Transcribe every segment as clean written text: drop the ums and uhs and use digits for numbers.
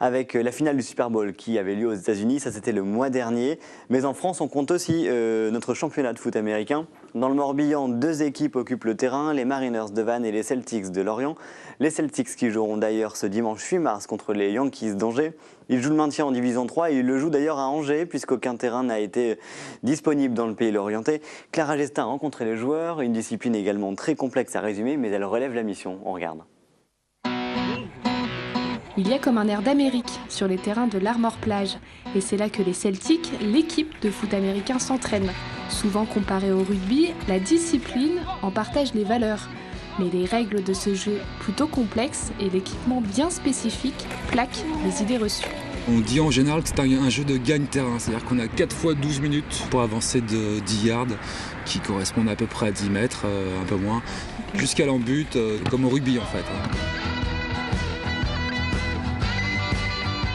avec la finale du Super Bowl qui avait lieu aux États-Unis. Ça, c'était le mois dernier. Mais en France, on compte aussi notre championnat de foot américain. Dans le Morbihan, 2 équipes occupent le terrain, les Mariners de Vannes et les Celtics de Lorient. Les Celtics qui joueront d'ailleurs ce dimanche 8 mars contre les Yankees d'Angers. Ils jouent le maintien en Division 3 et ils le jouent d'ailleurs à Angers puisqu'aucun terrain n'a été disponible dans le pays lorientais. Clara Gestin a rencontré les joueurs, une discipline également très complexe à résumer, mais elle relève la mission. On regarde. Il y a comme un air d'Amérique sur les terrains de l'Armor Plage. Et c'est là que les Celtics, l'équipe de foot américain, s'entraînent. Souvent comparée au rugby, la discipline en partage les valeurs. Mais les règles de ce jeu plutôt complexes et l'équipement bien spécifique plaquent les idées reçues. On dit en général que c'est un jeu de gagne-terrain, c'est-à-dire qu'on a 4 fois 12 minutes pour avancer de 10 yards, qui correspondent à peu près à 10 mètres, un peu moins, jusqu'à l'en-but, comme au rugby en fait.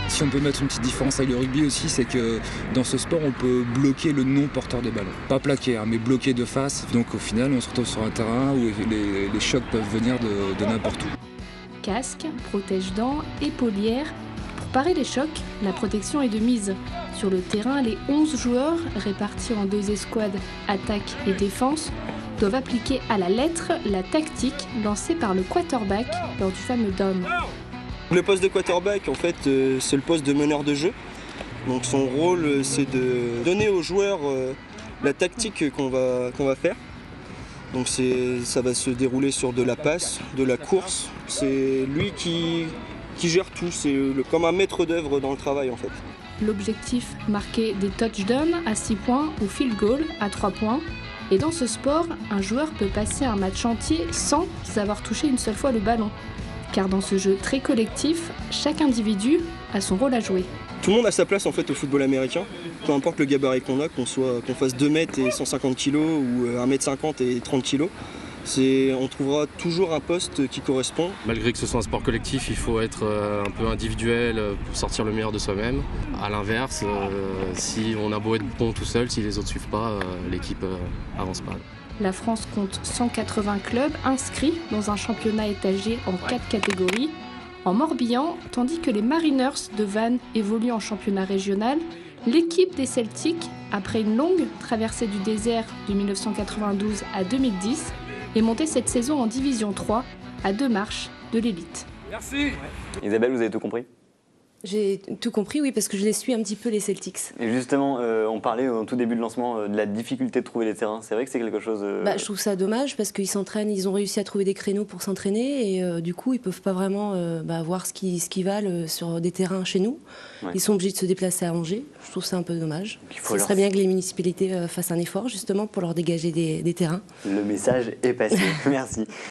Si on peut mettre une petite différence avec le rugby aussi, c'est que dans ce sport, on peut bloquer le non-porteur de ballon. Pas plaquer, mais bloquer de face. Donc au final, on se retrouve sur un terrain où les chocs peuvent venir de n'importe où. Casque, protège-dents, épaulière. Pour parer les chocs, la protection est de mise. Sur le terrain, les 11 joueurs, répartis en 2 escouades, attaque et défense, doivent appliquer à la lettre la tactique lancée par le quarterback lors du fameux down. Le poste de quarterback, en fait, c'est le poste de meneur de jeu. Donc son rôle, c'est de donner aux joueurs la tactique qu'on va faire. Donc ça va se dérouler sur de la passe, de la course. C'est lui qui gère tout, c'est comme un maître d'œuvre dans le travail en fait. L'objectif, marquer des touchdowns à 6 points ou field goal à 3 points. Et dans ce sport, un joueur peut passer un match entier sans avoir touché une seule fois le ballon. Car dans ce jeu très collectif, chaque individu a son rôle à jouer. Tout le monde a sa place en fait au football américain. Peu importe le gabarit qu'on a, qu'on fasse 2 mètres et 150 kg ou 1 mètre 50 et 30 kg. On trouvera toujours un poste qui correspond. Malgré que ce soit un sport collectif, il faut être un peu individuel pour sortir le meilleur de soi-même. A l'inverse, si on a beau être bon tout seul, si les autres ne suivent pas, l'équipe avance pas. La France compte 180 clubs inscrits dans un championnat étagé en 4 catégories. En Morbihan, tandis que les Mariners de Vannes évoluent en championnat régional, l'équipe des Celtics, après une longue traversée du désert de 1992 à 2010, est montée cette saison en Division 3, à 2 marches de l'élite. Merci. Isabelle, vous avez tout compris ? J'ai tout compris, oui, parce que je les suis un petit peu, les Celtics. Et justement, on parlait au tout début de lancement de la difficulté de trouver les terrains. C'est vrai que c'est quelque chose... Je trouve ça dommage parce qu'ils s'entraînent, ils ont réussi à trouver des créneaux pour s'entraîner et du coup, ils ne peuvent pas vraiment voir ce qui valent sur des terrains chez nous. Ouais. Ils sont obligés de se déplacer à Angers. Je trouve ça un peu dommage. Ce serait bien que les municipalités fassent un effort justement pour leur dégager des terrains. Le message est passé. Merci.